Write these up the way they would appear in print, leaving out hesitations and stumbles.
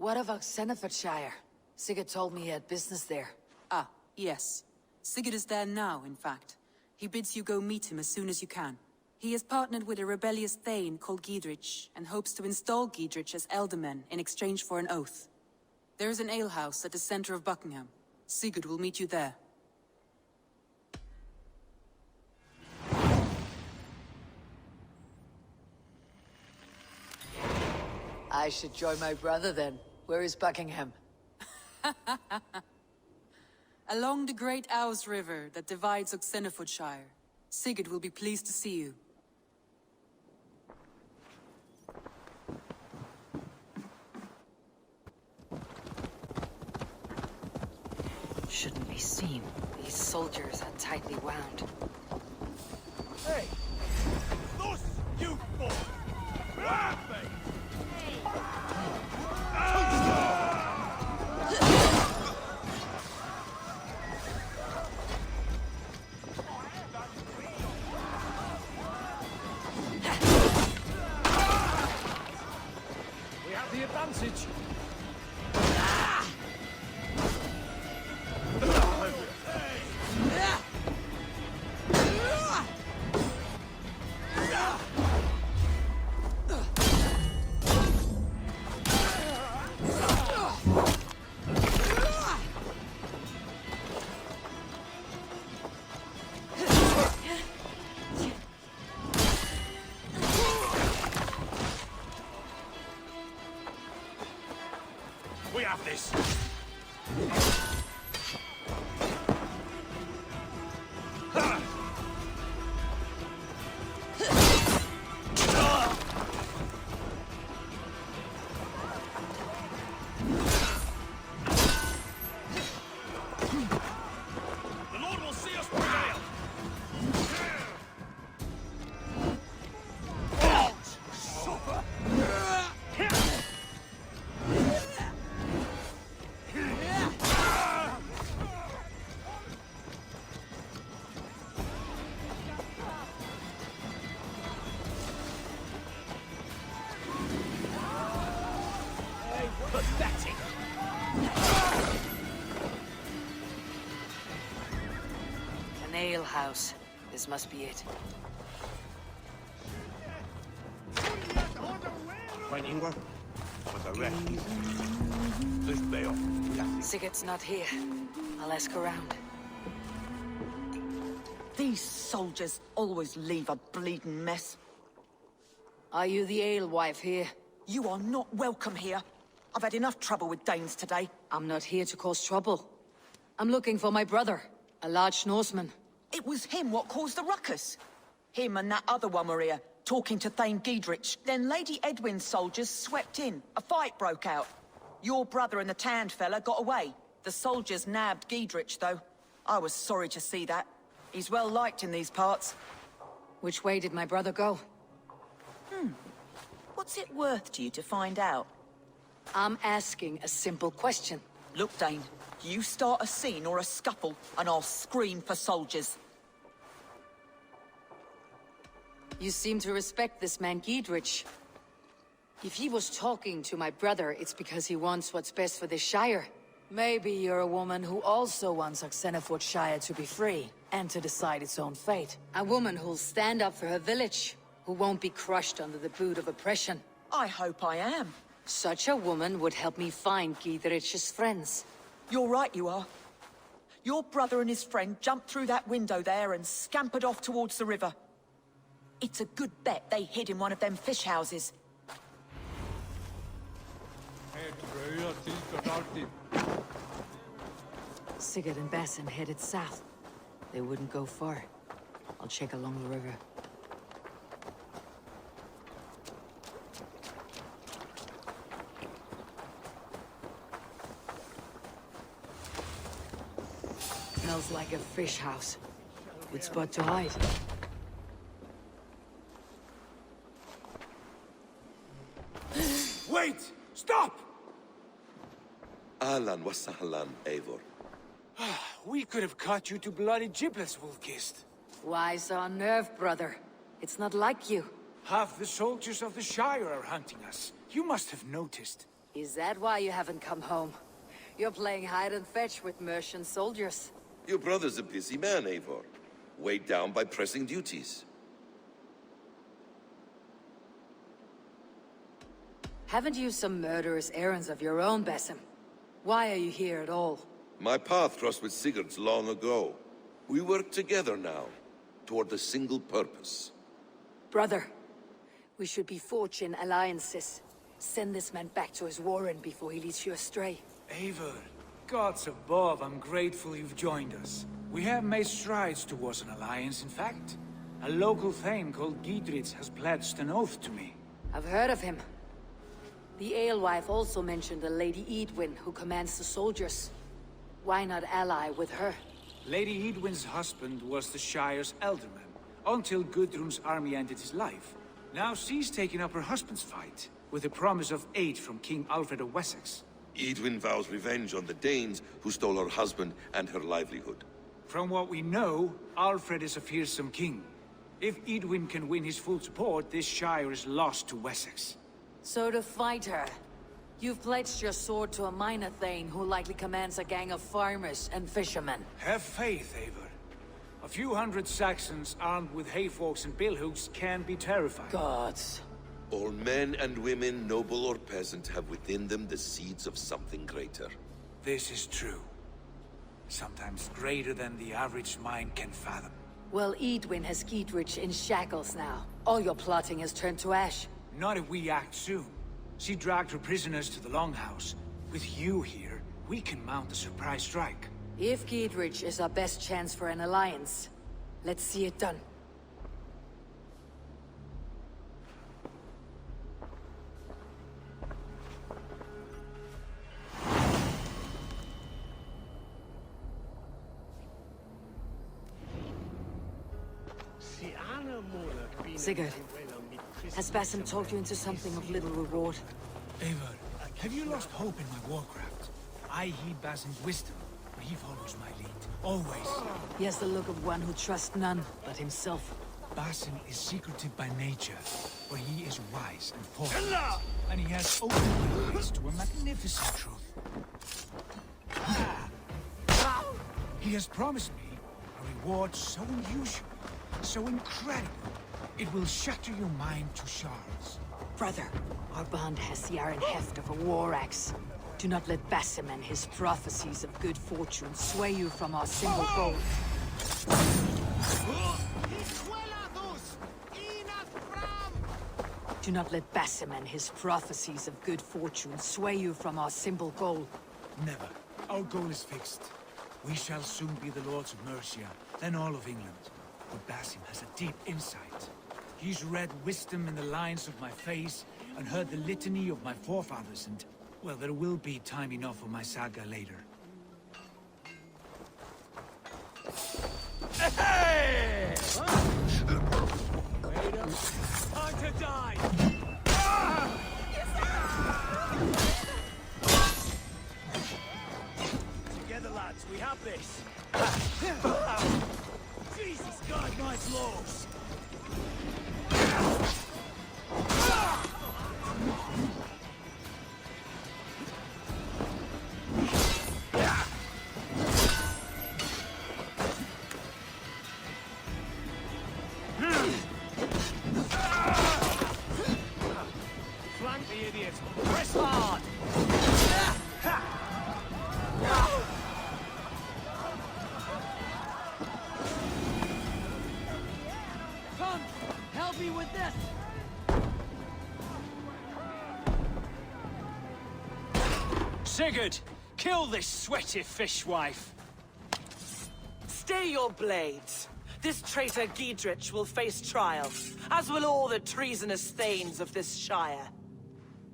What of Oxenfordshire? Sigurd told me he had business there. Ah, yes. Sigurd is there now, in fact. He bids you go meet him as soon as you can. He has partnered with a rebellious thane called Giedrich, and hopes to install Giedrich as Elderman in exchange for an oath. There is an alehouse at the center of Buckingham. Sigurd will meet you there. I should join my brother then. Where is Buckingham? Along the Great Ouse River that divides Oxenfordshire. Sigurd will be pleased to see you. Shouldn't be seen. These soldiers are tightly wound. Hey! Those you four! Grab me! We have the advantage. We have this! The Lord will see us prevail! Pathetic! An alehouse. This must be it. Find Eivor? With the rest. Let's bail. Sigurd's not here. I'll ask around. These soldiers always leave a bleeding mess. Are you the alewife here? You are not welcome here. I've had enough trouble with Danes today. I'm not here to cause trouble. I'm looking for my brother, a large Norseman. It was him what caused the ruckus. Him and that other one were here, talking to Thane Giedrich. Then Lady Edwin's soldiers swept in. A fight broke out. Your brother and the tanned fella got away. The soldiers nabbed Giedrich, though. I was sorry to see that. He's well liked in these parts. Which way did my brother go? What's it worth to you to find out? I'm asking a simple question. Look, Dane, you start a scene or a scuffle, and I'll scream for soldiers. You seem to respect this man Giedrich. If he was talking to my brother, it's because he wants what's best for this shire. Maybe you're a woman who also wants Oxenfordshire to be free, and to decide its own fate. A woman who'll stand up for her village, who won't be crushed under the boot of oppression. I hope I am. Such a woman would help me find Giedrich's friends. You're right, you are. Your brother and his friend jumped through that window there and scampered off towards the river. It's a good bet they hid in one of them fish houses. Sigurd and Bassin headed south. They wouldn't go far. I'll check along the river. Smells like a fish house. Good spot to hide. Wait! Stop! Ahlan wa sahlan, Eivor. We could have cut you to bloody giblets, Wolf-kissed. Why so unnerved, brother? It's not like you. Half the soldiers of the Shire are hunting us. You must have noticed. Is that why you haven't come home? You're playing hide and fetch with Mercian soldiers. Your brother's a busy man, Eivor. Weighed down by pressing duties. Haven't you some murderous errands of your own, Basim? Why are you here at all? My path crossed with Sigurd's long ago. We work together now, toward a single purpose. Brother, we should be forging alliances. Send this man back to his warren before he leads you astray. Eivor, gods above, I'm grateful you've joined us. We have made strides towards an alliance, in fact. A local thane called Giedrich has pledged an oath to me. I've heard of him. The alewife also mentioned a Lady Eadwyn who commands the soldiers. Why not ally with her? Lady Eadwyn's husband was the Shire's elderman, until Gudrun's army ended his life. Now she's taking up her husband's fight, with a promise of aid from King Alfred of Wessex. Eadwyn vows revenge on the Danes who stole her husband and her livelihood. From what we know, Alfred is a fearsome king. If Eadwyn can win his full support, this Shire is lost to Wessex. So to fight her, you've pledged your sword to a minor thane who likely commands a gang of farmers and fishermen. Have faith, Eivor. A few hundred Saxons armed with hayforks and billhooks can be terrifying. Gods. All men and women, noble or peasant, have within them the seeds of something greater. This is true. Sometimes greater than the average mind can fathom. Well, Eadwyn has Giedrich in shackles now. All your plotting has turned to ash. Not if we act soon. She dragged her prisoners to the Longhouse. With you here, we can mount a surprise strike. If Giedrich is our best chance for an alliance, let's see it done. Sigurd, has Basim talked you into something of little reward? Eivor, have you lost hope in my warcraft? I heed Basim's wisdom, but he follows my lead. Always. He has the look of one who trusts none but himself. Basim is secretive by nature, but he is wise and forward. And he has opened my eyes to a magnificent truth. He has promised me a reward so unusual, so incredible, it will shatter your mind to shards. Brother, our bond has the iron heft of a war axe. Do not let Basim and his prophecies of good fortune sway you from our simple goal. Do not let Basim and his prophecies of good fortune sway you from our simple goal. Never. Our goal is fixed. We shall soon be the lords of Mercia, then all of England. But Basim has a deep insight. He's read wisdom in the lines of my face, and heard the litany of my forefathers, and, well, there will be time enough for my saga later. Hey! Wait up. Time to die! Together, lads, we have this! Jesus, God, my laws! Flank the idiots! Press hard! Come! Help me with this! Sigurd! Kill this sweaty fishwife! Stay your blades. This traitor Giedrich will face trial, as will all the treasonous thanes of this shire.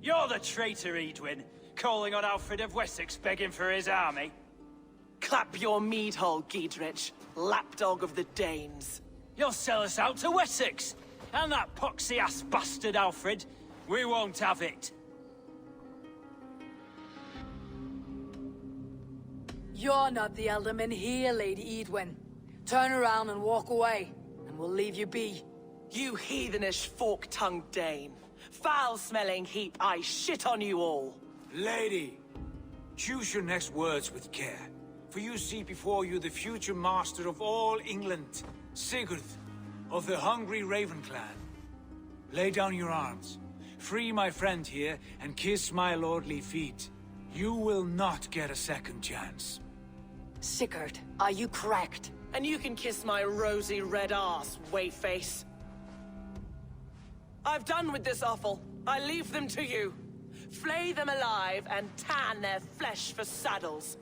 You're the traitor, Eadwyn, calling on Alfred of Wessex begging for his army. Clap your mead hole, Giedrich, lapdog of the Danes. You'll sell us out to Wessex! And that poxy-ass bastard Alfred, we won't have it. You're not the alderman here, Lady Eadwyn. Turn around and walk away, and we'll leave you be. You heathenish fork-tongued Dane. Foul-smelling heap, I shit on you all. Lady, choose your next words with care. For you see before you the future master of all England, Sigurd, of the Hungry Raven clan. Lay down your arms. Free my friend here, and kiss my lordly feet. You will not get a second chance. Sigurd, are you cracked? And you can kiss my rosy red ass, wayface. I've done with this offal. I leave them to you. Flay them alive and tan their flesh for saddles.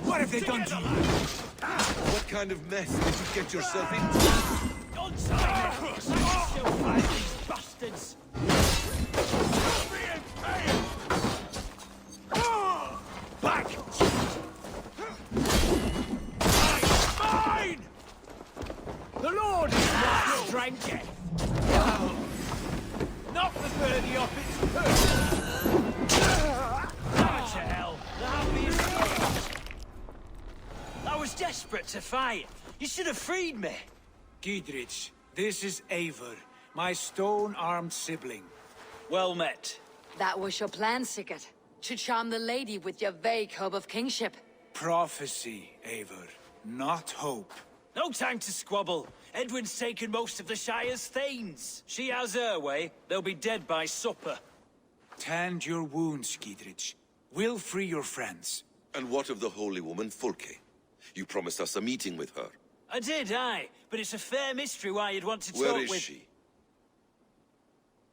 What have they done to you? What kind of mess did you get yourself into? God's sake! Still fight these bastards! Back! Mine! The Lord is my strength. Not the birdie off its perch. Damn it to hell! The happiest days. I was desperate to fight. You should have freed me. Giedrich, this is Eivor, my stone-armed sibling. Well met. That was your plan, Sigurd. To charm the lady with your vague hope of kingship. Prophecy, Eivor, not hope. No time to squabble. Edwin's taken most of the Shire's thanes. She has her way. They'll be dead by supper. Tend your wounds, Giedrich. We'll free your friends. And what of the holy woman, Fulke? You promised us a meeting with her. I did, aye. But it's a fair mystery why you'd want to talk Where with... is she?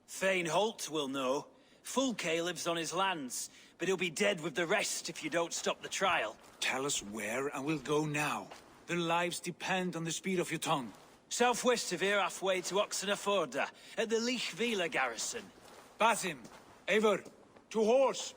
Thane Holt will know. Fulke lives on his lands, but he'll be dead with the rest if you don't stop the trial. Tell us where, and we'll go now. Their lives depend on the speed of your tongue. Southwest of here, halfway to Oxenaforda, at the Lichvila garrison. Basim, Eivor, to horse!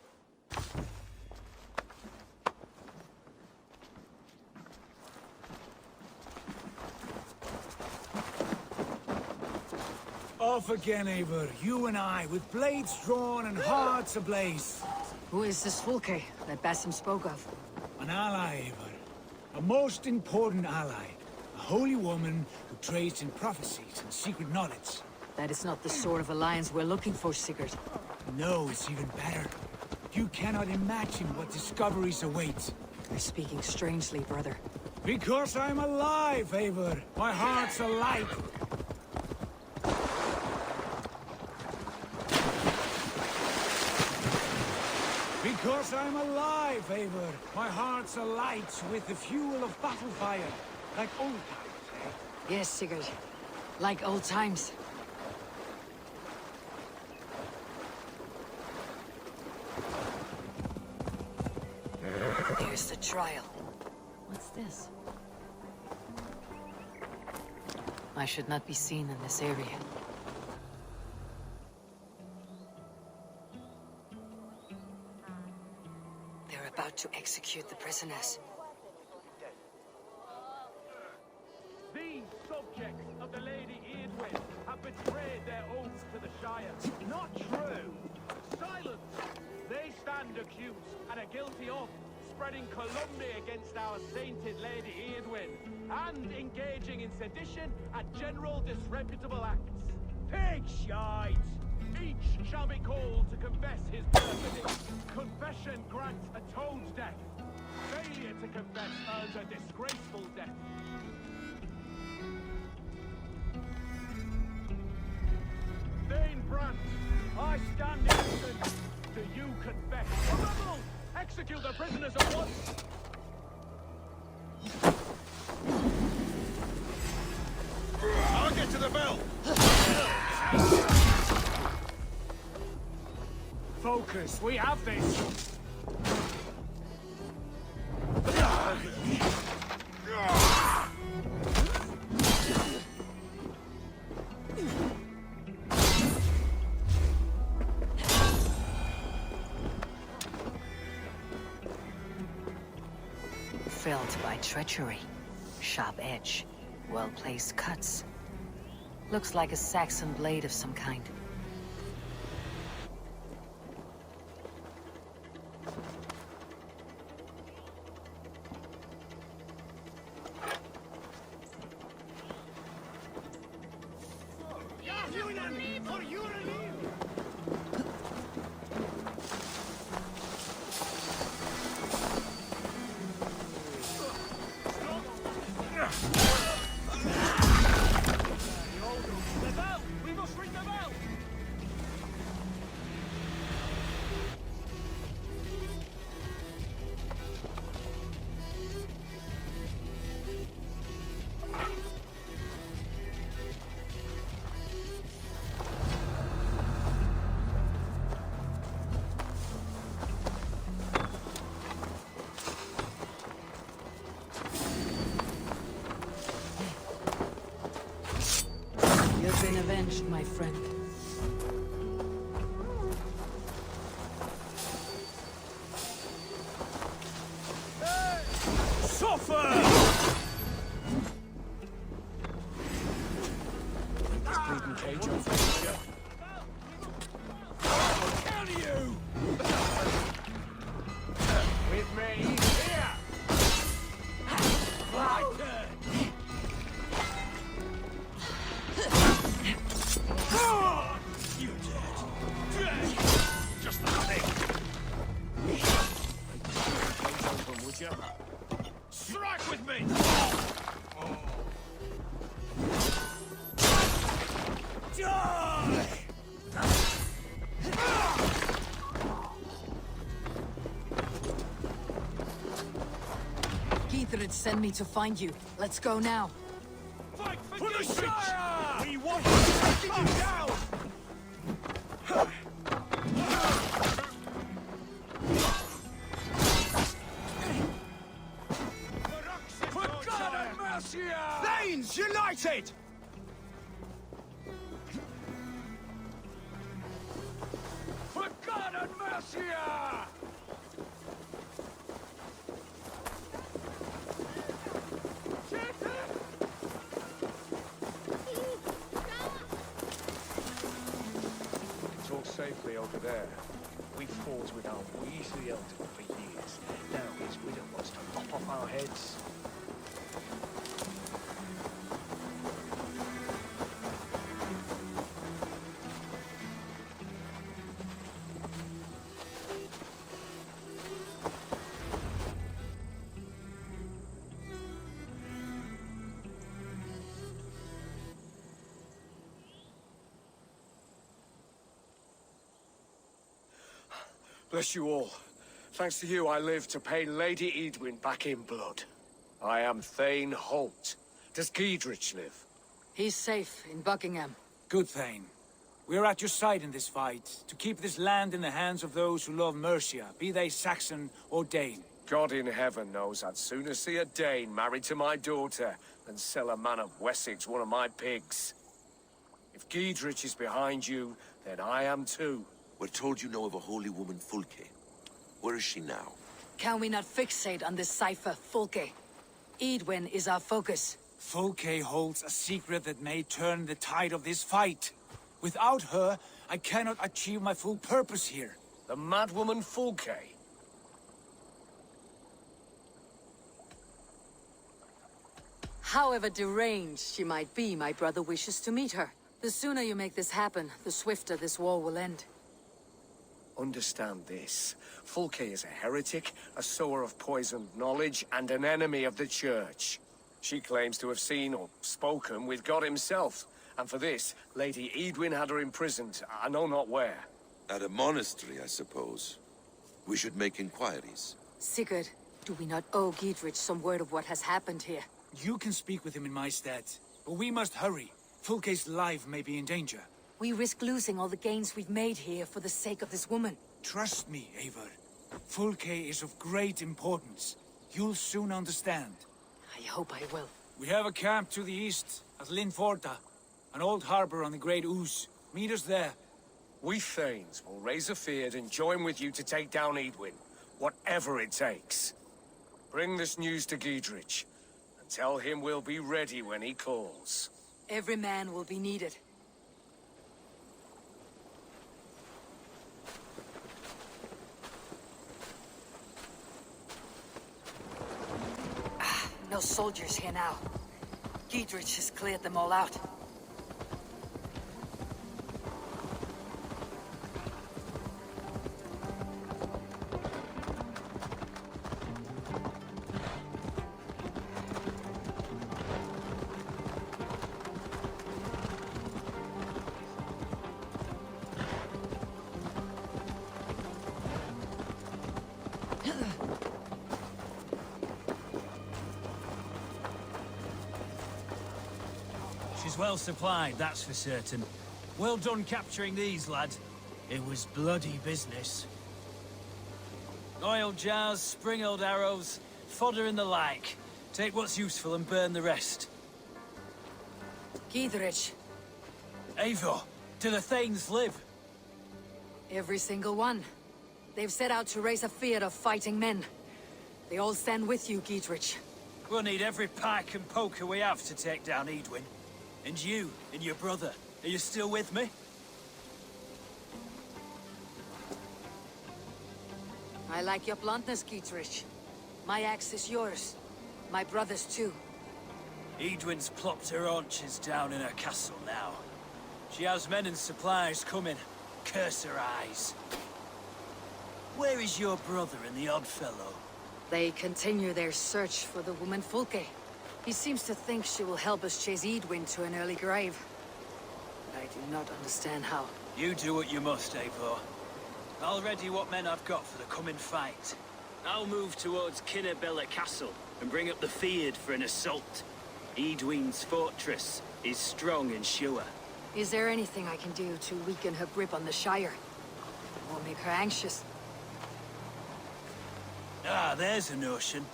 Off again, Eivor. You and I, with blades drawn and hearts ablaze. Who is this Fulke that Basim spoke of? An ally, Eivor. A most important ally. A holy woman who trades in prophecies and secret knowledge. That is not the sort of alliance we're looking for, Sigurd. No, it's even better. You cannot imagine what discoveries await. You're speaking strangely, brother. Because I'm alive, Eivor. My heart's alight. Because I'm alive, Eivor. My heart's alight with the fuel of battle fire. Like old times, eh? Yes, Sigurd. Like old times. Here's the trial. What's this? I should not be seen in this area. They're about to execute the prisoners. These subjects of the Lady Eadwyn have betrayed their oaths to the Shire. Not true. Silence! They stand accused and are guilty of spreading calumny against our sainted Lady Eadwyn and engaging in sedition and general disreputable acts. Pig shite! Each shall be called to confess his perfidy. Confession grants a toad's death. Failure to confess earns a disgraceful death. Thane Brandt, I stand innocent. Do you confess? Rebels! Execute the prisoners at once! I'll get to the bell! Focus, we have this! Felled by treachery. Sharp edge. Well-placed cuts. Looks like a Saxon blade of some kind. For your relief! The bell! We must ring the bell! You've been avenged, my friend. Suffer! Bleeding cage on fire. Can you? With me, here! My turn! You're dead. Dead! Just the thing. Cage open, would you? Strike with me! Die! Geithrid sent me to find you. Let's go now. Fight for the Shire! We want to take you down! For God and mercy! Thanes united! For God and mercy! Talk safely over there. We fought with our weaselly elder for years. Now his widow wants to lop off our heads. Bless you all. Thanks to you, I live to pay Lady Eadwyn back in blood. I am Thane Holt. Does Giedrich live? He's safe in Buckingham. Good, Thane. We're at your side in this fight, to keep this land in the hands of those who love Mercia, be they Saxon or Dane. God in heaven knows I'd sooner see a Dane married to my daughter than sell a man of Wessex one of my pigs. If Giedrich is behind you, then I am too. We're told you know of a holy woman, Fulke. Where is she now? Can we not fixate on this cipher, Fulke? Eadwyn is our focus. Fulke holds a secret that may turn the tide of this fight. Without her, I cannot achieve my full purpose here. The madwoman Fulke? However deranged she might be, my brother wishes to meet her. The sooner you make this happen, the swifter this war will end. Understand this. Fulke is a heretic, a sower of poisoned knowledge, and an enemy of the Church. She claims to have seen or spoken with God himself. And for this, Lady Eadwyn had her imprisoned, I know not where. At a monastery, I suppose. We should make inquiries. Sigurd, do we not owe Giedrich some word of what has happened here? You can speak with him in my stead, but we must hurry. Fulke's life may be in danger. We risk losing all the gains we've made here for the sake of this woman. Trust me, Eivor. Fulke is of great importance. You'll soon understand. I hope I will. We have a camp to the east, at Linforta. An old harbor on the Great Ouse. Meet us there. We Thanes will raise a feard and join with you to take down Eadwyn, whatever it takes. Bring this news to Giedrich, and tell him we'll be ready when he calls. Every man will be needed. No soldiers here now. Giedrich has cleared them all out. It's well supplied, that's for certain. Well done capturing these, lad. It was bloody business. Oil jars, spring-oiled arrows, fodder and the like. Take what's useful and burn the rest. Giedrich. Eivor, do the Thanes live? Every single one. They've set out to raise a fear of fighting men. They all stand with you, Giedrich. We'll need every pike and poker we have to take down Eadwyn. And you, and your brother, are you still with me? I like your bluntness, Giedrich. My axe is yours. My brother's too. Eadwyn's plopped her haunches down in her castle now. She has men and supplies coming. Curse her eyes. Where is your brother and the odd fellow? They continue their search for the woman Fulke. He seems to think she will help us chase Eadwyn to an early grave. But I do not understand how. You do what you must, Eivor. I'll ready what men I've got for the coming fight. I'll move towards Kinnabella Castle and bring up the Fyrd for an assault. Eadwyn's fortress is strong and sure. Is there anything I can do to weaken her grip on the Shire? Or make her anxious? Ah, there's a notion.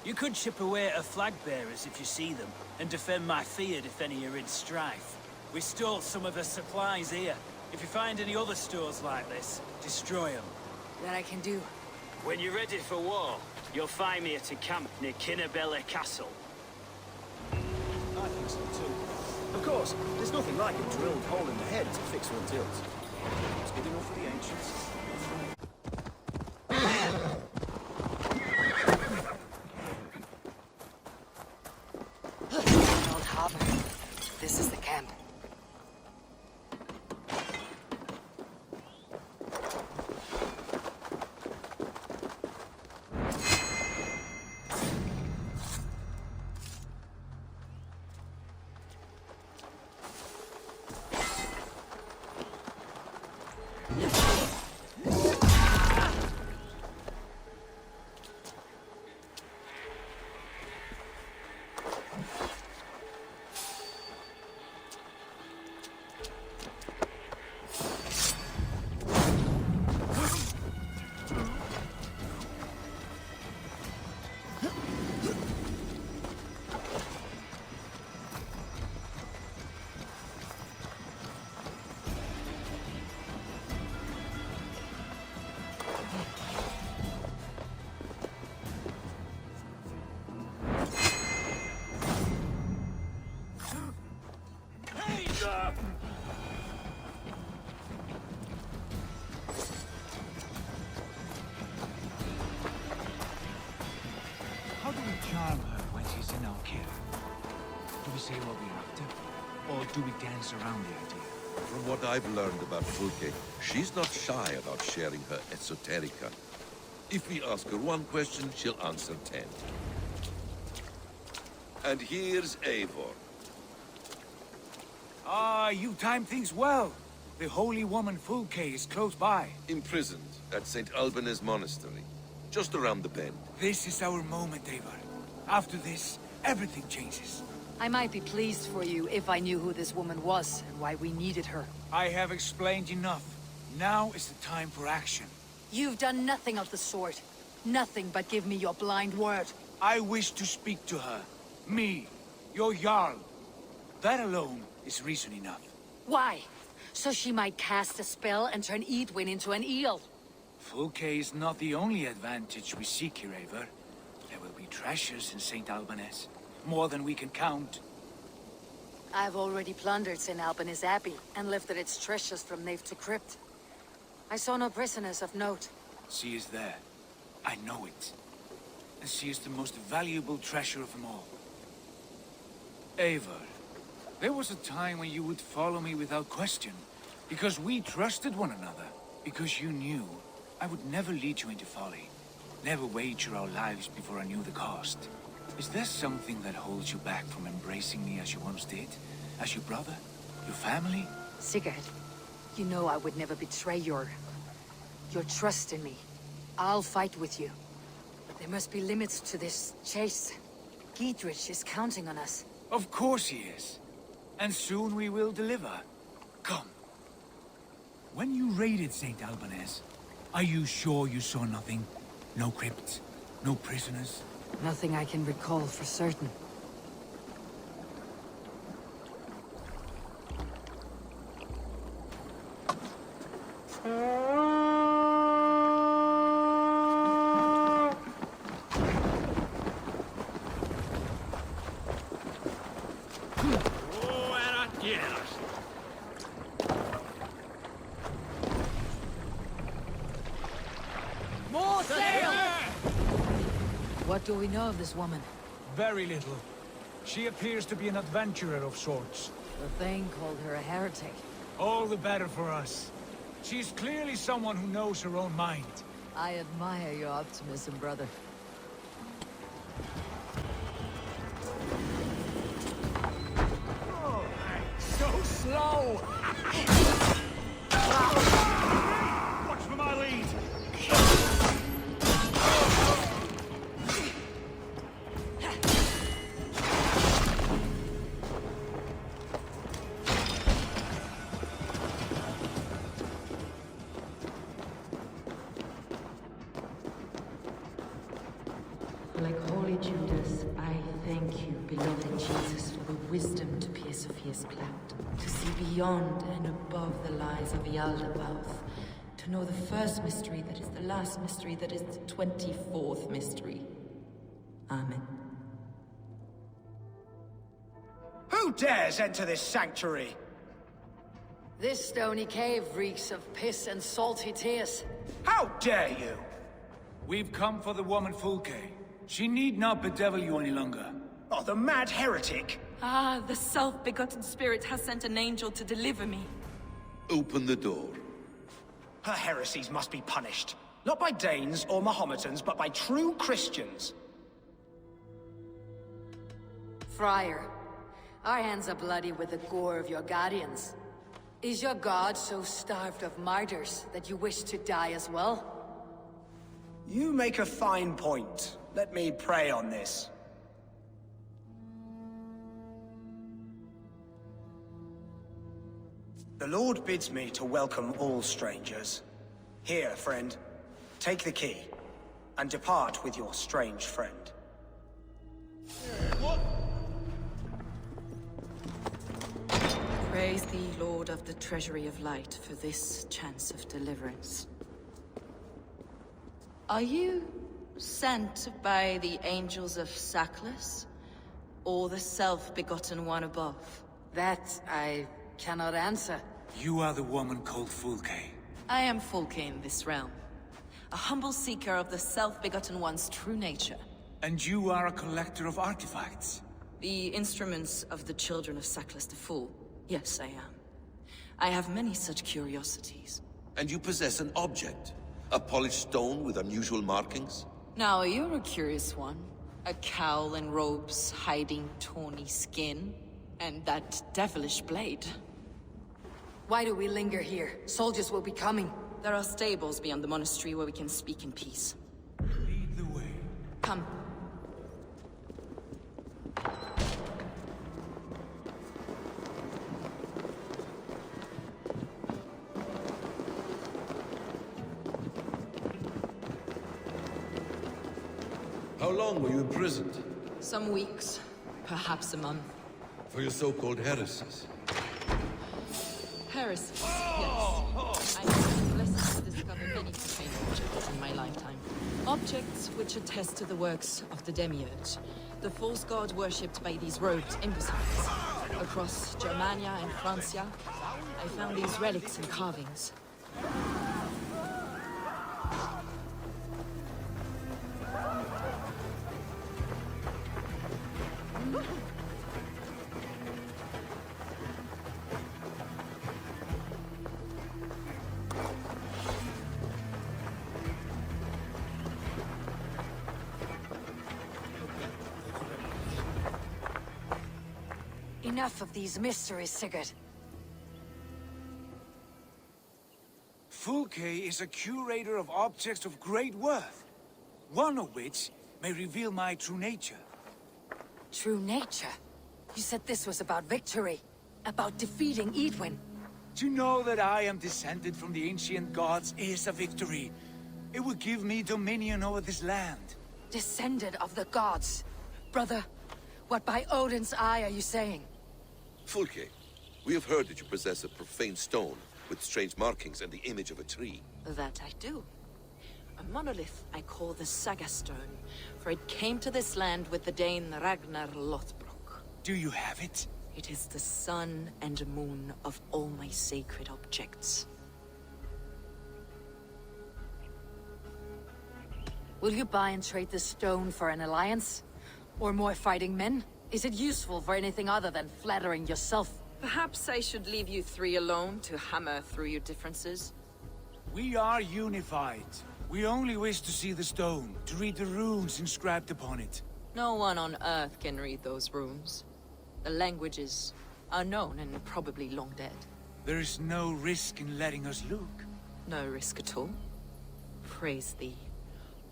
You could chip away at her flag bearers if you see them, and defend my Fyrd if any are in strife. We stole some of her supplies here. If you find any other stores like this, destroy them. That I can do. When you're ready for war, you'll find me at a camp near Kinnabella Castle. I think so too. Of course, there's nothing like a drilled hole in the head to fix one's ills. It's good enough for the ancients. Old harbor. This is the camp. How do we charm her when she's in our care? Do we say what we're after? Or do we dance around the idea? From what I've learned about Fulke, she's not shy about sharing her esoterica. If we ask her one question, she'll answer 10. And here's Eivor. Ah, you timed things well. The holy woman Fulke is close by. Imprisoned at St. Alban's Monastery, just around the bend. This is our moment, Eivor. After this, everything changes. I might be pleased for you if I knew who this woman was and why we needed her. I have explained enough. Now is the time for action. You've done nothing of the sort. Nothing but give me your blind word. I wish to speak to her. Me, your Jarl. That alone is reason enough. Why? So she might cast a spell and turn Eadwyn into an eel. Fulke is not the only advantage we seek here, Eivor. There will be treasures in St. Alban's. More than we can count. I've already plundered St. Alban's Abbey and lifted its treasures from nave to crypt. I saw no prisoners of note. She is there. I know it. And she is the most valuable treasure of them all. Eivor, there was a time when you would follow me without question. Because we trusted one another. Because you knew I would never lead you into folly. Never wager our lives before I knew the cost. Is there something that holds you back from embracing me as you once did? As your brother? Your family? Sigurd, you know I would never betray your trust in me. I'll fight with you. But there must be limits to this chase. Giedrich is counting on us. Of course he is. And soon we will deliver. Come. When you raided St. Albanese, are you sure you saw nothing? No crypt? No prisoners? Nothing I can recall for certain. More sail! What do we know of this woman? Very little. She appears to be an adventurer of sorts. The Thane called her a heretic. All the better for us. She's clearly someone who knows her own mind. I admire your optimism, brother. So slow! Watch for my lead! Like holy Judas, I thank you, beloved Jesus, for the wisdom to pierce Sophia's cloud, to see beyond and above the lies of Yaldabaoth, to know the first mystery that is the last mystery that is the 24th mystery. Amen. Who dares enter this sanctuary? This stony cave reeks of piss and salty tears. How dare you? We've come for the woman Fulke. She need not bedevil you any longer. Oh, the mad heretic! Ah, the self-begotten spirit has sent an angel to deliver me. Open the door. Her heresies must be punished. Not by Danes or Mohammedans, but by true Christians. Friar, our hands are bloody with the gore of your guardians. Is your god so starved of martyrs that you wish to die as well? You make a fine point. Let me pray on this. The Lord bids me to welcome all strangers. Here, friend, take the key, and depart with your strange friend. Praise thee, Lord of the Treasury of Light, for this chance of deliverance. Are you sent by the angels of Sackless, or the self-begotten one above? That I cannot answer. You are the woman called Fulke. I am Fulke in this realm, a humble seeker of the self-begotten one's true nature. And you are a collector of artifacts. The instruments of the children of Sackless the Fool. Yes, I am. I have many such curiosities. And you possess an object? A polished stone with unusual markings? Now, you're a curious one. A cowl and robes hiding tawny skin. And that devilish blade. Why do we linger here? Soldiers will be coming. There are stables beyond the monastery where we can speak in peace. Lead the way. Come. How long were you imprisoned? Some weeks, perhaps a month. For your so-called heresies? Heresies, yes. I have been blessed to discover many profane objects in my lifetime. Objects which attest to the works of the Demiurge, the false god worshipped by these robed imbeciles. Across Germania and Francia, I found these relics and carvings. Enough of these mysteries, Sigurd. Fulke is a curator of objects of great worth, one of which may reveal my true nature. True nature? You said this was about victory. about defeating Eidwin. To know that I am descended from the ancient gods is a victory. It will give me dominion over this land. Descended of the gods. Brother, what by Odin's eye are you saying? Fulke, we have heard that you possess a profane stone with strange markings and the image of a tree. That I do. A monolith I call the Saga Stone, for it came to this land with the Dane Ragnar Lothbrok. Do you have it? It is the sun and moon of all my sacred objects. Will you buy and trade this stone for an alliance? Or more fighting men? Is it useful for anything other than flattering yourself? Perhaps I should leave you three alone to hammer through your differences? We are unified. We only wish to see the stone, to read the runes inscribed upon it. No one on Earth can read those runes. The languages are known and probably long dead. There is no risk in letting us look. No risk at all. Praise thee,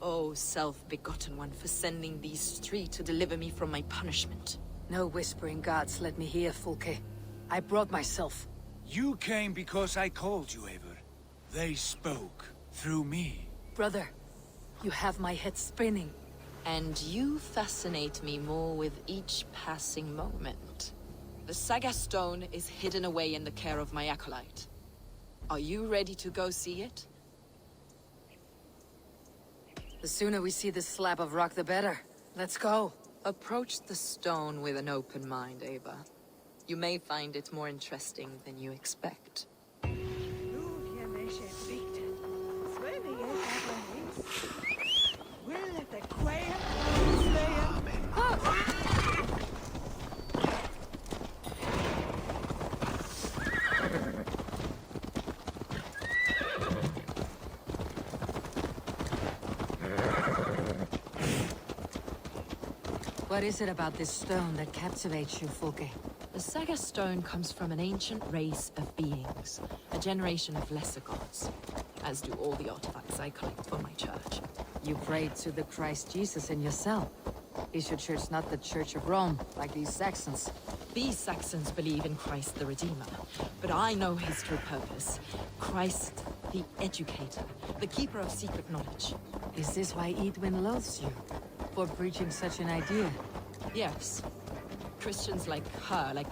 O self-begotten one, for sending these three to deliver me from my punishment. No whispering gods let me hear, Fulke. I brought myself. You came because I called you, Eivor. They spoke through me. Brother, you have my head spinning. And you fascinate me more with each passing moment. The Saga Stone is hidden away in the care of my acolyte. Are you ready to go see it? The sooner we see this slab of rock, the better. Let's go. Approach the stone with an open mind, Eivor. You may find it more interesting than you expect. What is it about this stone that captivates you, Fulke? The Saga Stone comes from an ancient race of beings, a generation of lesser gods, as do all the artifacts I collect for my church. You prayed to the Christ Jesus in your cell. Is your church not the Church of Rome, like these Saxons? These Saxons believe in Christ the Redeemer, but I know his true purpose. Christ the Educator, the Keeper of Secret Knowledge. Is this why Eidwin loathes you? For preaching such an idea? Yes. Christians like her, like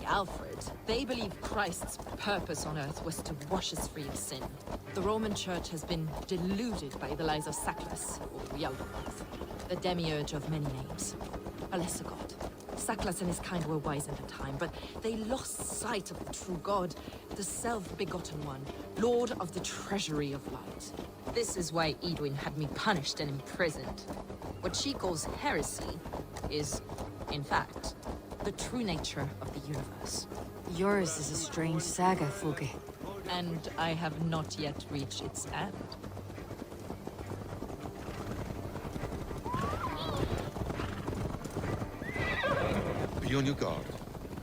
Alfred, they believe Christ's purpose on earth was to wash us free of sin. The Roman Church has been deluded by the lies of Saklas, or Yaldabaoth, the demiurge of many names. A lesser god. Saklas and his kind were wise at the time, but they lost sight of the true god, the self-begotten one, lord of the treasury of light. This is why Eidwin had me punished and imprisoned. What she calls heresy is, in fact, the true nature of the universe. Yours is a strange saga, Fulke. And I have not yet reached its end. Be on your guard.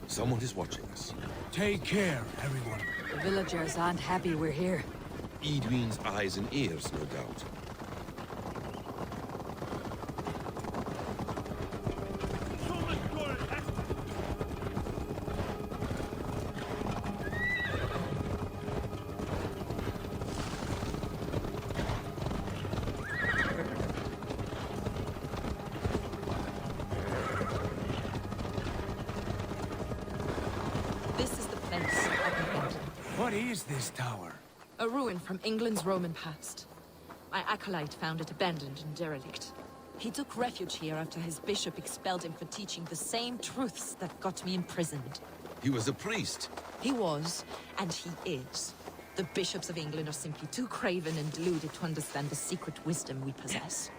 Someone is watching us. Take care, everyone. The villagers aren't happy we're here. Eidwin's eyes and ears, no doubt. What is this tower? A ruin from England's Roman past. My acolyte found it abandoned and derelict. He took refuge here after his bishop expelled him for teaching the same truths that got me imprisoned. He was a priest. He was, and he is. The bishops of England are simply too craven and deluded to understand the secret wisdom we possess.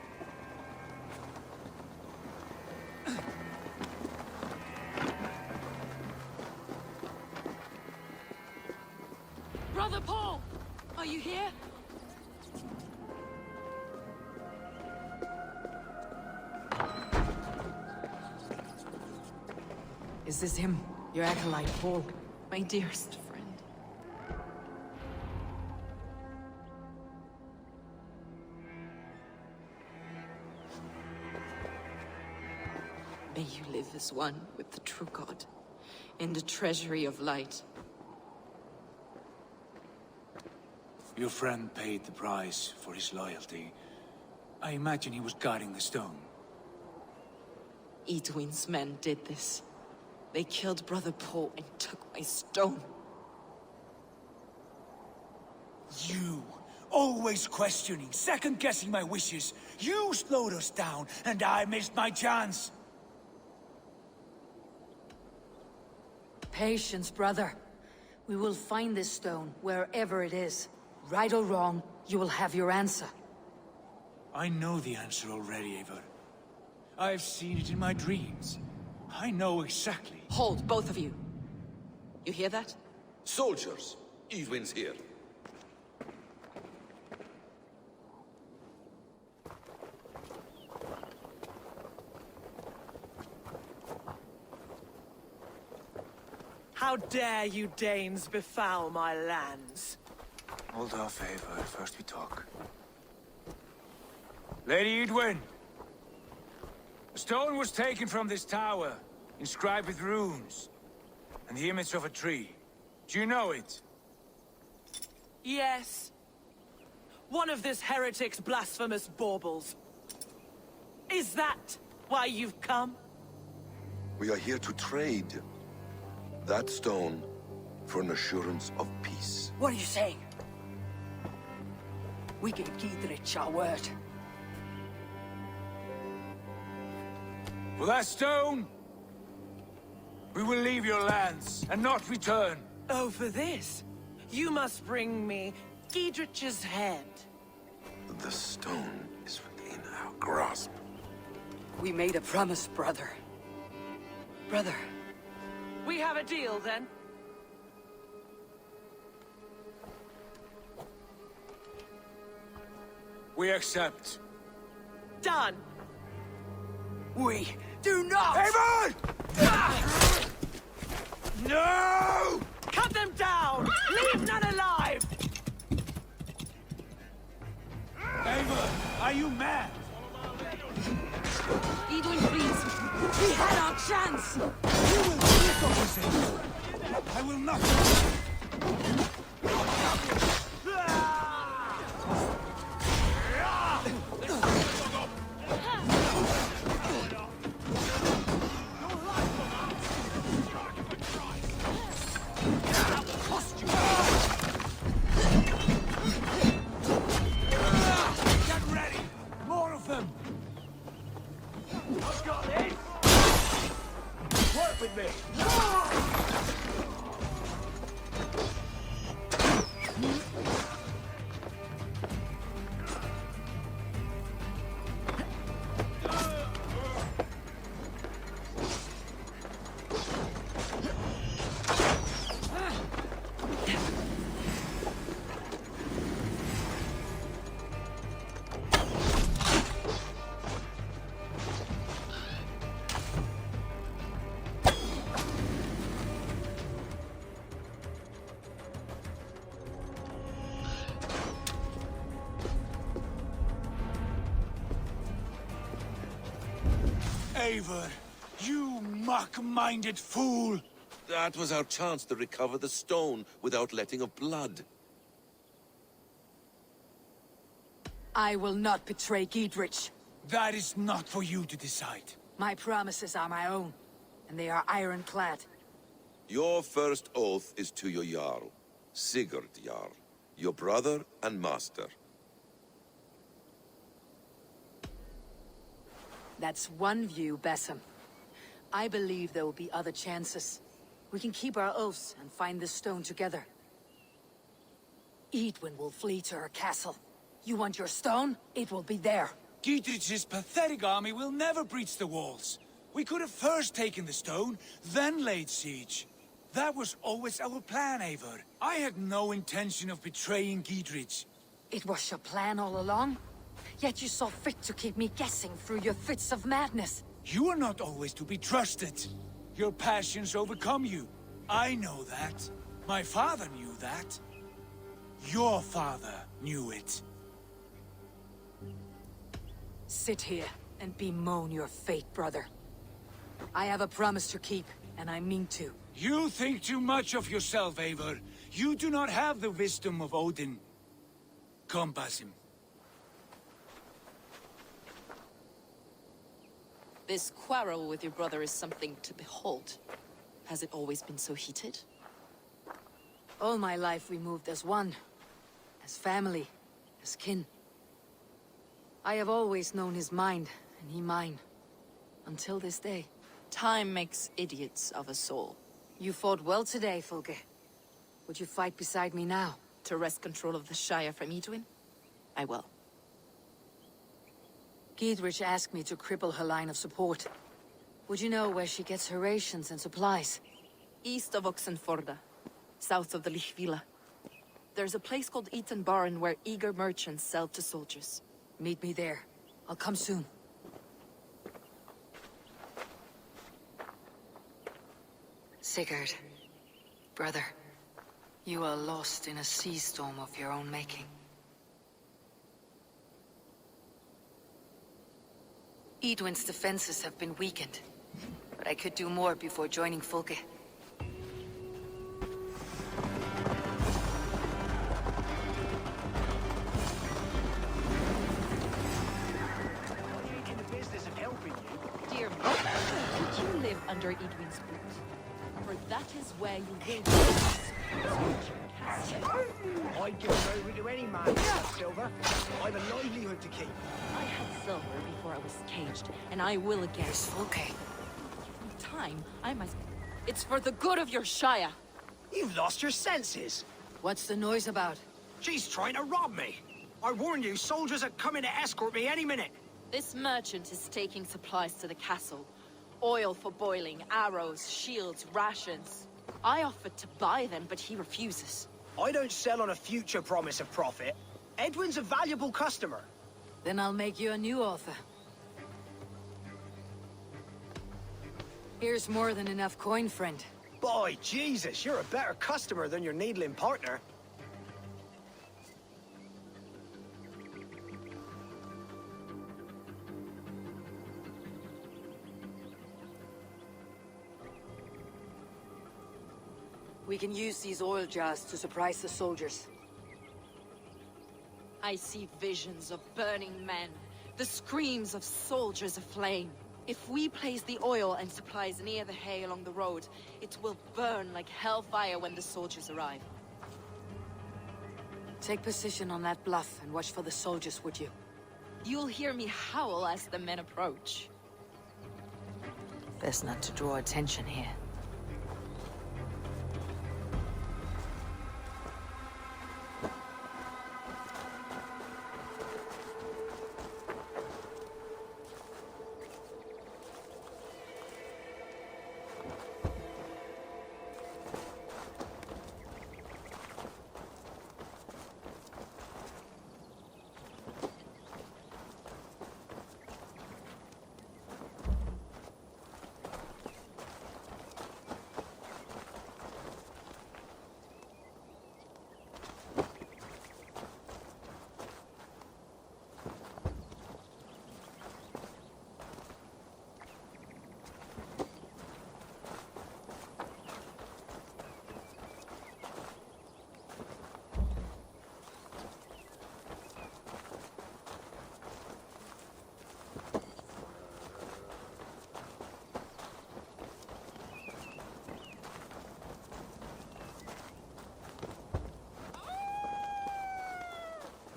Brother Paul! Are you here? Is this him? Your acolyte, Paul? My dearest friend. May you live as one with the true God. in the treasury of light. Your friend paid the price for his loyalty. I imagine he was guarding the stone. Eidwin's men did this. They killed Brother Paul and took my stone. You, always questioning, second-guessing my wishes. You slowed us down, and I missed my chance. Patience, brother. We will find this stone, wherever it is. Right or wrong, you will have your answer. I know the answer already, Eivor. I've seen it in my dreams. I know exactly. Hold, both of you. You hear that? Soldiers, Eidwin's here. How dare you Danes befoul my lands? Hold off, Eivor. First we talk. Lady Eidwin! The stone was taken from this tower, inscribed with runes, and the image of a tree. Do you know it? Yes. One of this heretic's blasphemous baubles. Is that why you've come? We are here to trade that stone for an assurance of peace. What are you saying? We gave Giedrich our word. For that stone, we will leave your lands and not return. Oh, for this? You must bring me Giedrich's head. The stone is within our grasp. We made a promise, brother. Brother. We have a deal, then? We accept. Done! We do not! Eivor! No! Cut them down! Leave none alive! Eivor, are you mad? Eidwin, please! We had our chance! You will keep what you say. I will not. Get ready! More of them! I've got this! Work with me! Eivor, you mock-minded fool! That was our chance to recover the stone without letting of blood. I will not betray Giedrich. That is not for you to decide. My promises are my own, and they are ironclad. Your first oath is to your Jarl, Sigurd Jarl, your brother and master. That's one view, Basim. I believe there will be other chances. We can keep our oaths and find this stone together. Eidwin will flee to her castle. You want your stone? It will be there. Giedrich's pathetic army will never breach the walls. We could have first taken the stone, then laid siege. That was always our plan, Eivor. I had no intention of betraying Giedrich. It was your plan all along? Yet you saw fit to keep me guessing through your fits of madness. You are not always to be trusted. Your passions overcome you. I know that. My father knew that. Your father knew it. Sit here and bemoan your fate, brother. I have a promise to keep, and I mean to. You think too much of yourself, Eivor. You do not have the wisdom of Odin. Come, Basim. This quarrel with your brother is something to behold. Has it always been so heated? All my life we moved as one. As family. As kin. I have always known his mind, and he mine. Until this day. Time makes idiots of us all. You fought well today, Fulke. Would you fight beside me now? To wrest control of the Shire from Eidwin? I will. Giedrich asked me to cripple her line of support. Would you know where she gets her rations and supplies? East of Oxenforda, south of the Lichvila. There's a place called Eaton Barn where eager merchants sell to soldiers. Meet me there. I'll come soon. Sigurd, brother, you are lost in a sea storm of your own making. Eidwin's defenses have been weakened, but I could do more before joining Fulke. In the business of helping you. Dear mother, would you live under Eidwin's boot? For that is where you will be. I'd give it over to any man for that silver. I've a livelihood to keep. I had silver before I was caged, and I will again. Yes, okay. In time, I must... It's for the good of your Shire. You've lost your senses. What's the noise about? She's trying to rob me. I warned you, soldiers are coming to escort me any minute. This merchant is taking supplies to the castle. Oil for boiling, arrows, shields, rations. I offered to buy them, but he refuses. I don't sell on a future promise of profit. Edwin's a valuable customer. Then I'll make you a new offer. Here's more than enough coin, friend. Boy, Jesus, you're a better customer than your needling partner. We can use these oil jars to surprise the soldiers. I see visions of burning men, the screams of soldiers aflame. If we place the oil and supplies near the hay along the road, it will burn like hellfire when the soldiers arrive. Take position on that bluff and watch for the soldiers, would you? You'll hear me howl as the men approach. Best not to draw attention here.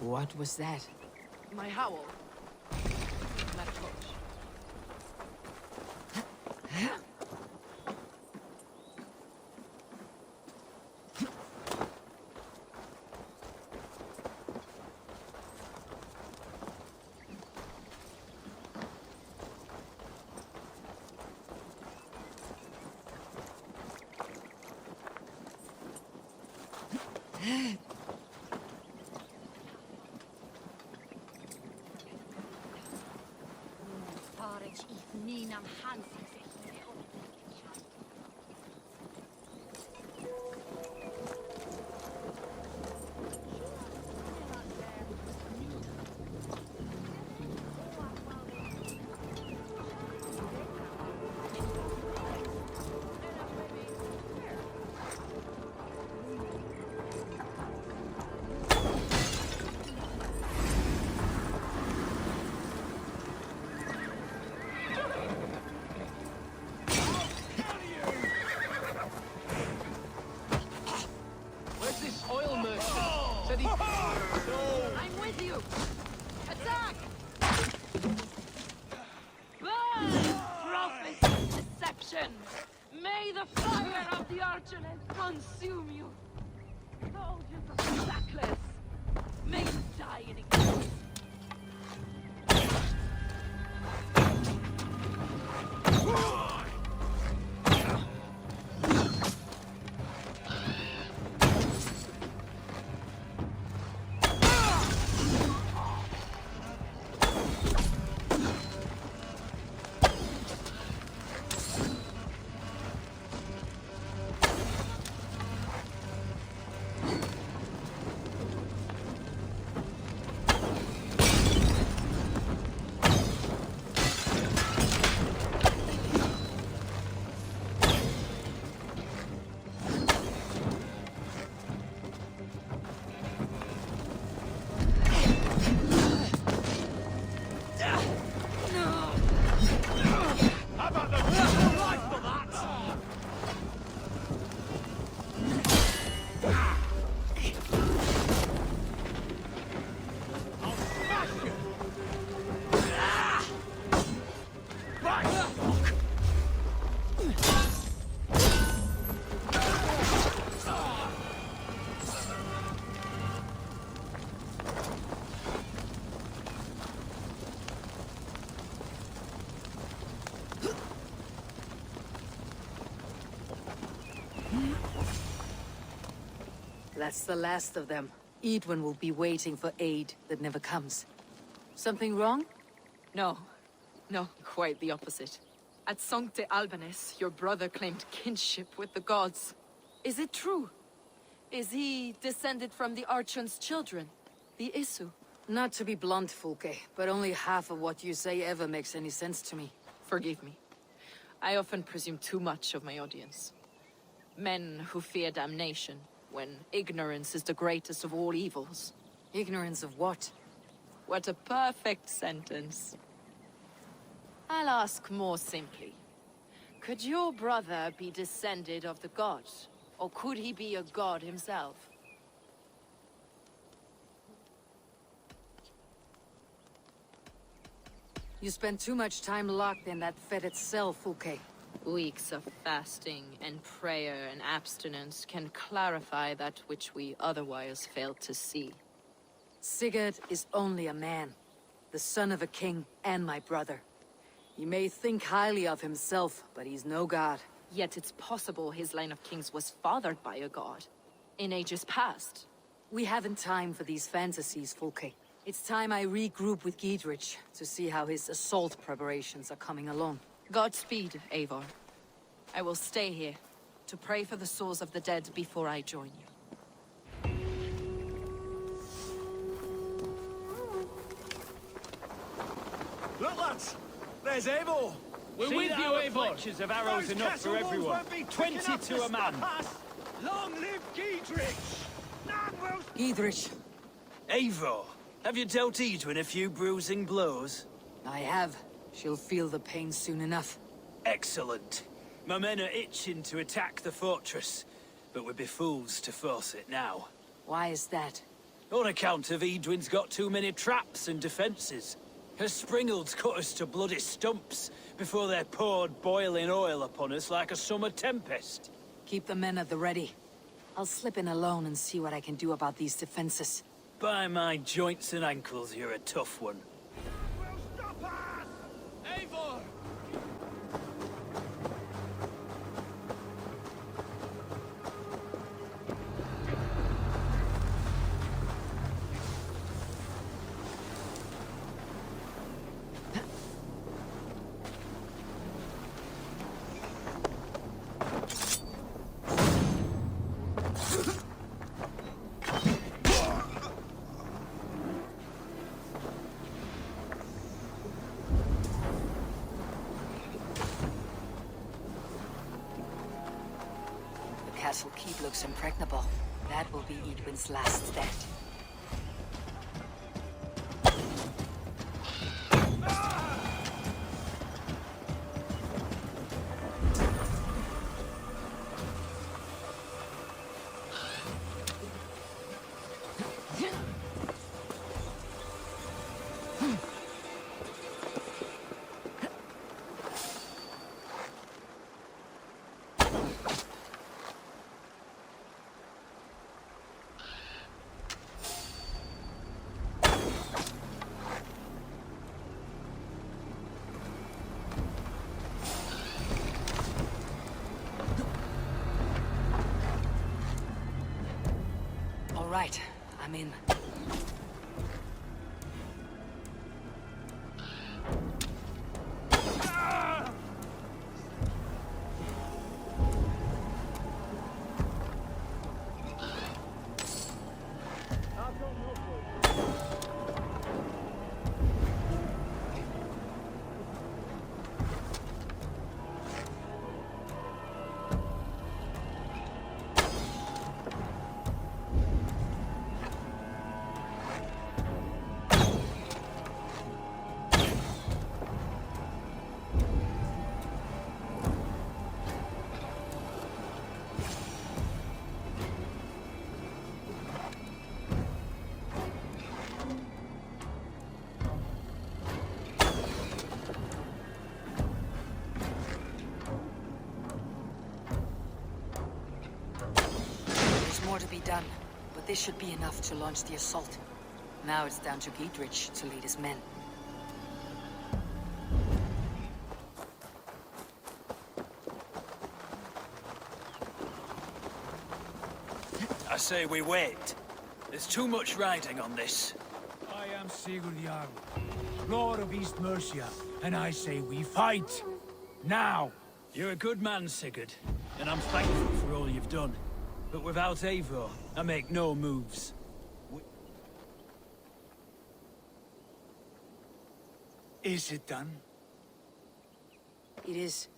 What was that? My howl. That approach. I'm with you! Attack! Burn! Prophecy, deception! May the fire of the Archoness consume you! Soldiers of Sackless! May you die in ignorance! That's the last of them. Eidwin will be waiting for aid that never comes. Something wrong? No. No, quite the opposite. At Sancte Albanus, your brother claimed kinship with the gods. Is it true? Is he descended from the Archon's children? The Isu? Not to be blunt, Fulke, but only half of what you say ever makes any sense to me. Forgive me. I often presume too much of my audience. Men who fear damnation, when ignorance is the greatest of all evils. Ignorance of what? What a perfect sentence. I'll ask more simply. Could your brother be descended of the gods? Or could he be a god himself? You spend too much time locked in that fetid cell, Fulke. Weeks of fasting and prayer and abstinence can clarify that which we otherwise fail to see. Sigurd is only a man, the son of a king and my brother. He may think highly of himself, but he's no god. Yet it's possible his line of kings was fathered by a god, in ages past. We haven't time for these fantasies, Fulke. It's time I regroup with Giedrich to see how his assault preparations are coming along. Godspeed, Eivor. I will stay here, to pray for the souls of the dead before I join you. Look, lads! There's Eivor! We're See with that you, our Eivor! fletchers of arrows Those enough castle for walls everyone. won't be quick 20 enough to a man! stop us. Long live Giedrich! None will... Giedrich. Eivor, have you dealt Eidwin a few bruising blows? I have. She'll feel the pain soon enough. Excellent. My men are itching to attack the fortress, but we'd be fools to force it now. Why is that? On account of Eidwin's got too many traps and defenses. Her springalds cut us to bloody stumps before they poured boiling oil upon us like a summer tempest. Keep the men at the ready. I'll slip in alone and see what I can do about these defenses. By my joints and ankles, you're a tough one. Will stop us! Eivor! The castle keep looks impregnable. That will be Eidwin's last stand. right, I'm in. More to be done, but this should be enough to launch the assault. Now it's down to Giedrich to lead his men. I say we wait. There's too much riding on this. I am Sigurd Jarl, Lord of East Mercia, and I say we fight! Now! You're a good man, Sigurd, and I'm thankful for all you've done. But without Eivor, I make no moves. Is it done? It is.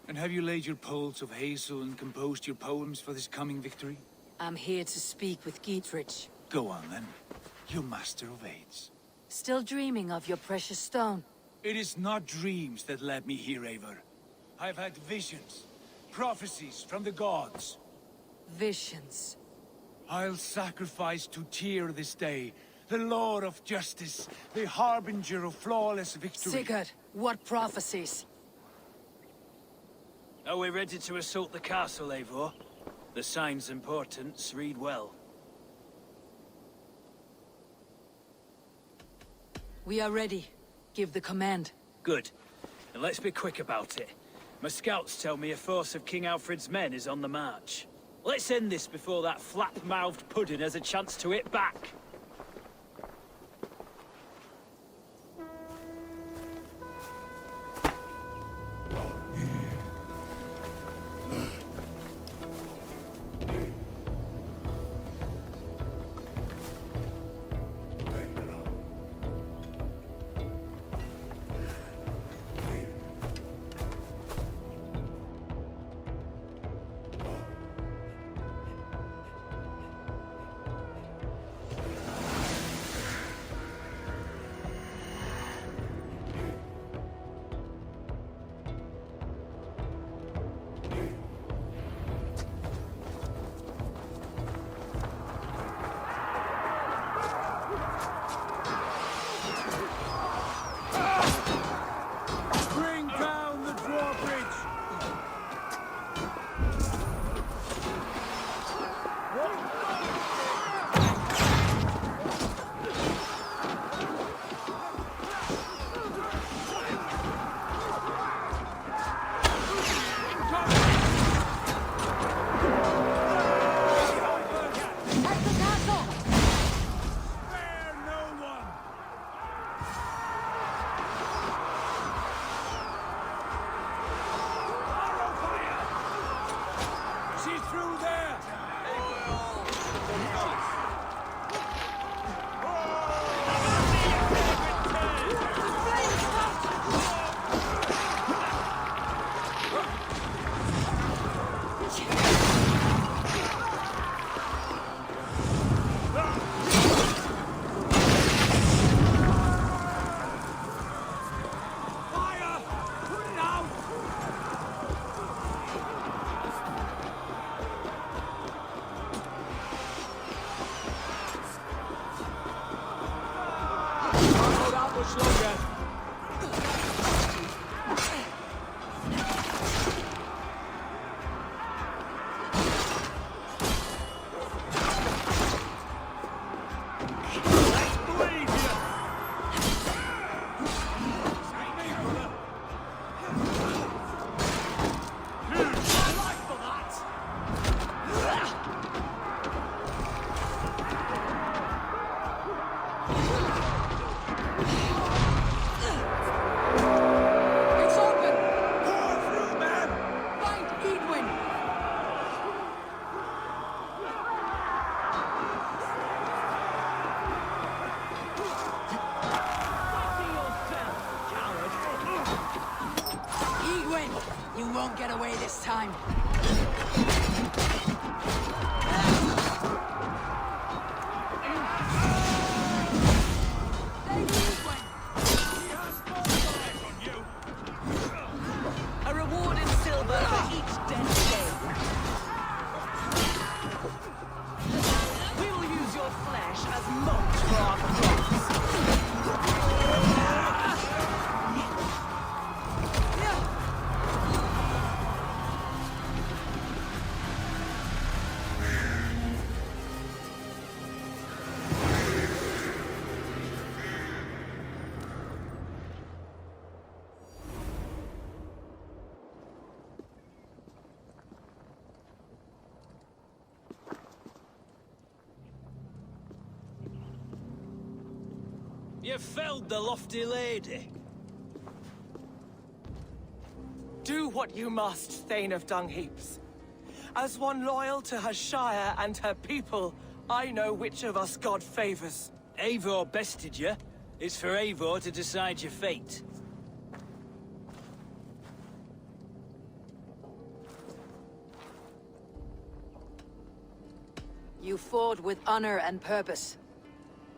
And have you laid your poles of hazel and composed your poems for this coming victory? I'm here to speak with Giedrich. Go on then, you master of aids. Still dreaming of your precious stone? It is not dreams that led me here, Eivor. I've had visions, prophecies from the gods. Visions. I'll sacrifice to Tyr this day, the Lord of Justice, the harbinger of flawless victory. Sigurd, what prophecies? Are we ready to assault the castle, Eivor? The signs and portents read well. We are ready. Give the command. Good. And let's be quick about it. My scouts tell me a force of King Alfred's men is on the march. Let's end this before that flap-mouthed pudding has a chance to hit back. won't get away this time. A reward in silver for each dead day. We will use your flesh as mulch for our crops. You felled the lofty lady. Do what you must, Thane of Dungheaps. As one loyal to her shire and her people, I know which of us God favors. Eivor bested you. It's for Eivor to decide your fate. You fought with honor and purpose.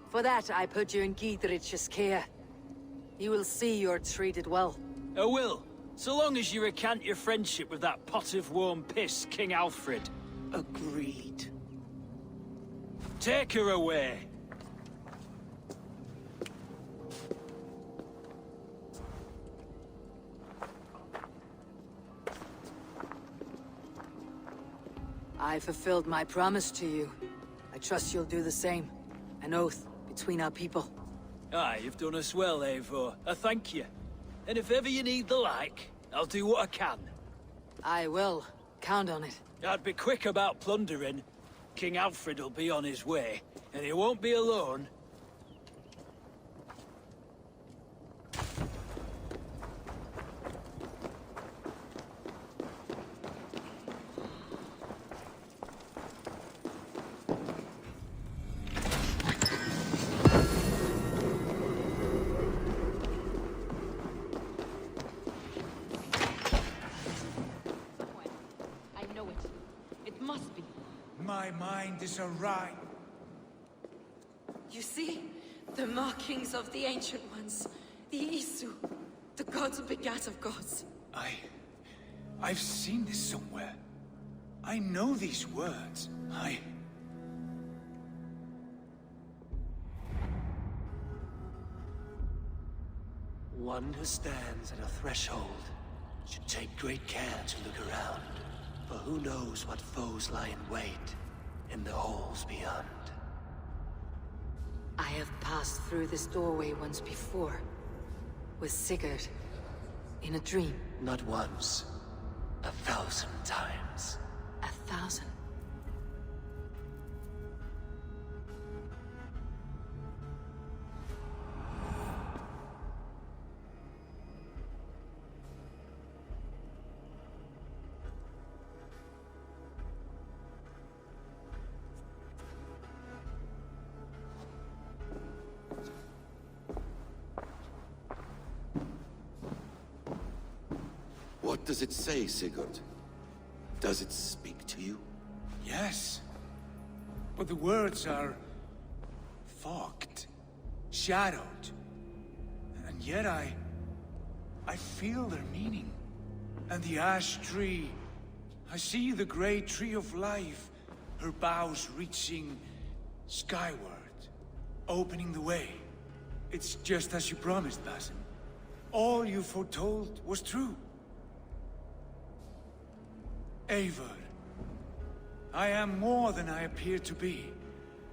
For that, I put you in Giedrich's care. You will see you're treated well. I will, so long as you recant your friendship with that pot of warm piss, King Alfred. Agreed. Take her away. I fulfilled my promise to you. I trust you'll do the same. An oath between our people. Aye, you've done us well, Eivor. I thank you. And if ever you need the like, I'll do what I can. I will. Count on it. I'd be quick about plundering. King Alfred will be on his way, and he won't be alone. My mind is awry. You see? The markings of the Ancient Ones. The Isu. The gods begat of gods. I've seen this somewhere. I know these words. One who stands at a threshold should take great care to look around. For who knows what foes lie in wait in the halls beyond. I have passed through this doorway once before. With Sigurd. In a dream. Not once. 1,000 times. 1,000? What does it say, Sigurd? Does it speak to you? Yes. But the words are... fogged. Shadowed. And yet I feel their meaning. And the ash tree... I see the great tree of life. Her boughs reaching... skyward. Opening the way. It's just as you promised, Basim. All you foretold was true. Eivor, I am more than I appear to be.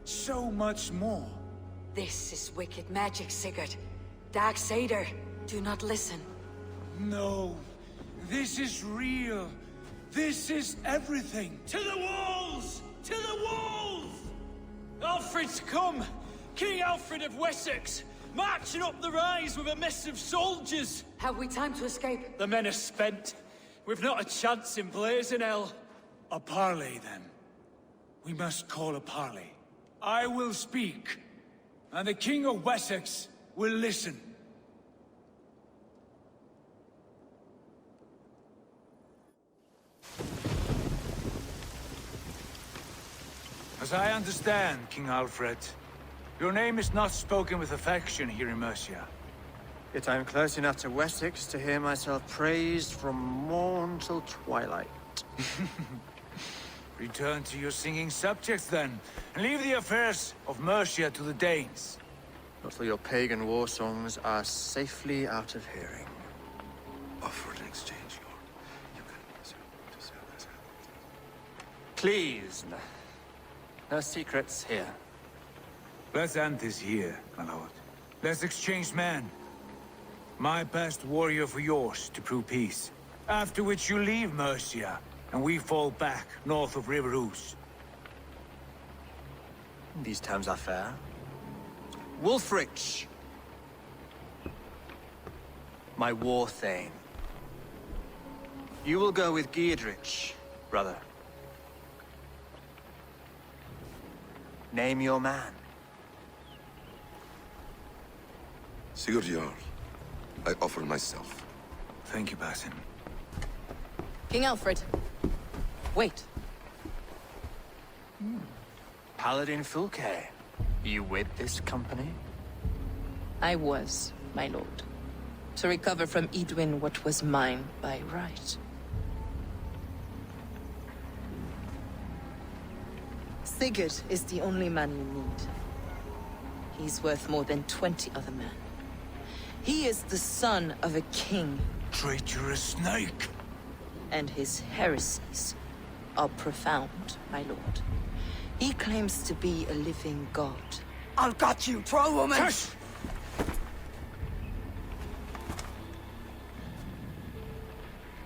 So much more. This is wicked magic, Sigurd. Darksader, do not listen. No, this is real. This is everything. To the walls! To the walls! Alfred's come! King Alfred of Wessex! Marching up the rise with a mess of soldiers! Have we time to escape? The men are spent. We've not a chance in blazing hell. A parley, then. We must call a parley. I will speak, and the King of Wessex will listen. I understand, King Alfred, your name is not spoken with affection here in Mercia. Yet I am close enough to Wessex to hear myself praised from morn till twilight. Return to your singing subjects, then, and leave the affairs of Mercia to the Danes. Not till your pagan war songs are safely out of hearing. Offer an exchange, Lord. You can... Please, no secrets here. Let's end this here, my lord. Let's exchange men. My best warrior for yours to prove peace. After which you leave Mercia, and we fall back north of River Ouse. These terms are fair. Wulfrich! My war thane. You will go with Giedrich, brother. Name your man. Sigurd Jarl, I offer myself. Thank you, Basim. King Alfred. Wait. Paladin Fulke. You with this company? I was, my lord. To recover from Eidwin what was mine by right. Sigurd is the only man you need. He's worth more than 20 other men. He is the son of a king. Traitorous snake! And his heresies are profound, my lord. He claims to be a living god. I've got you, troll woman! Hush!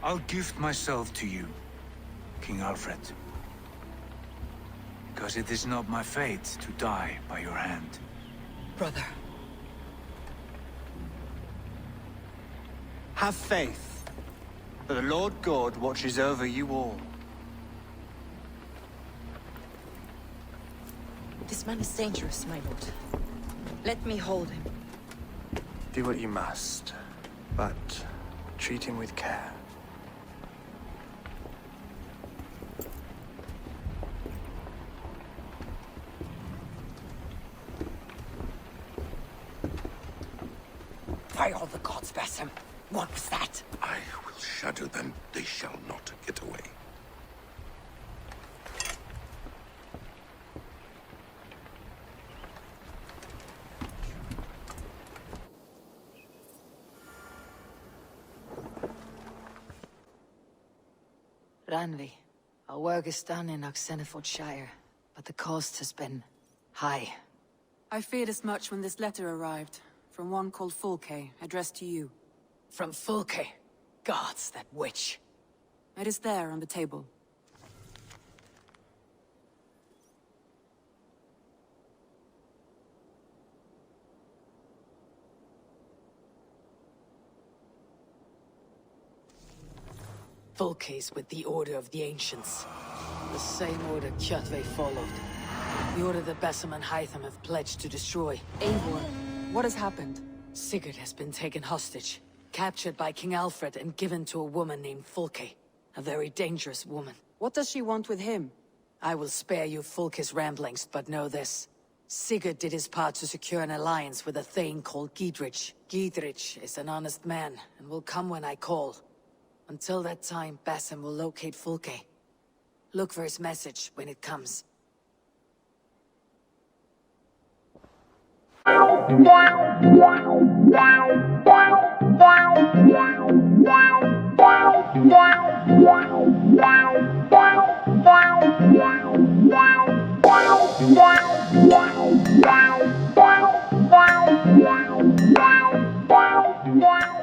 I'll gift myself to you, King Alfred. Because it is not my fate to die by your hand. Brother. Have faith, for the Lord God watches over you all. This man is dangerous, my lord. Let me hold him. Do what you must, but treat him with care. By all the gods, Basim. What was that? I will shatter them. They shall not get away. Ranvi, our work is done in Oxenfordshire, but the cost has been high. I feared as much when this letter arrived, from one called Fulke, addressed to you. From Fulke? Gods, that witch. It is there on the table. Fulke's with the Order of the Ancients. The same order Kjotve followed. The order that Basim and Hytham have pledged to destroy. Eivor, what has happened? Sigurd has been taken hostage, captured by King Alfred and given to a woman named Fulke. A very dangerous woman. What does she want with him? I will spare you Fulke's ramblings, but know this. Sigurd did his part to secure an alliance with a thane called Giedrich. Giedrich is an honest man, and will come when I call. Until that time, Basim will locate Fulke. Look for his message when it comes. Wow.